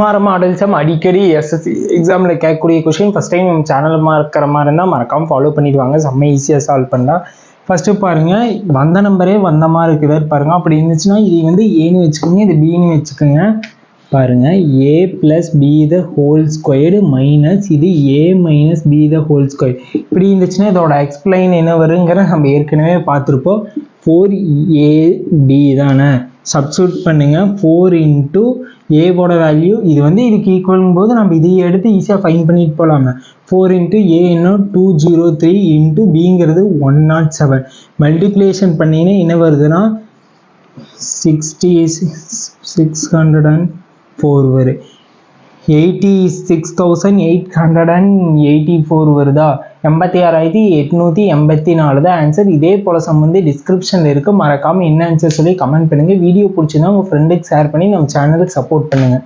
Model some அடிக்கடி SSC எக்ஸாமில் கேட்கக்கூடிய கொஷின். ஃபஸ்ட் டைம் நம்ம சேனலில் இருக்கிற மாதிரி இருந்தால் மறக்காமல் ஃபாலோ பண்ணிடுவாங்க. செம்ம ஈஸியாக சால்வ் பண்ணலாம். ஃபஸ்ட்டு பாருங்கள், வந்த நம்பரே வந்த மாதிரி இருக்குது பாருங்கள். அப்படி இருந்துச்சுன்னா இது வந்து ஏன்னு வச்சுக்கோங்க, இது பின்னு வச்சுக்கோங்க. பாருங்கள், A plus B the whole squared minus இது A minus B the whole square. இப்படி இருந்துச்சுன்னா இதோட எக்ஸ்பிளைன் என்ன வருங்கிற நம்ம ஏற்கனவே பார்த்துருப்போம். 4ab தானே, சப்ஸ்டியூட் பண்ணுங்கள். 4 இன்ட்டு ஏவோட வேல்யூ இது வந்து இதுக்கு ஈக்குவலும் போது நம்ம இதையை எடுத்து ஈஸியாக ஃபைன் பண்ணிட்டு போகலாமே. 4 இன்ட்டு ஏ இன்னும் 203 இன்ட்டு பிங்கிறது 107. மல்டிப்ளேஷன் பண்ணிங்கன்னா என்ன வருதுன்னா 604 வரும். 86,884 வருதா? 86,884 தான் ஆன்சர். இதே போல் சம் வந்து டிஸ்கிரிப்ஷனில் இருக்குது. மறக்காமல் என்ன ஆன்சர் சொல்லி கமெண்ட் பண்ணுங்கள். வீடியோ பிடிச்சிருந்தா உங்கள் ஃப்ரெண்டுக்கு ஷேர் பண்ணி நம்ம சேனலுக்கு சப்போர்ட் பண்ணுங்கள்.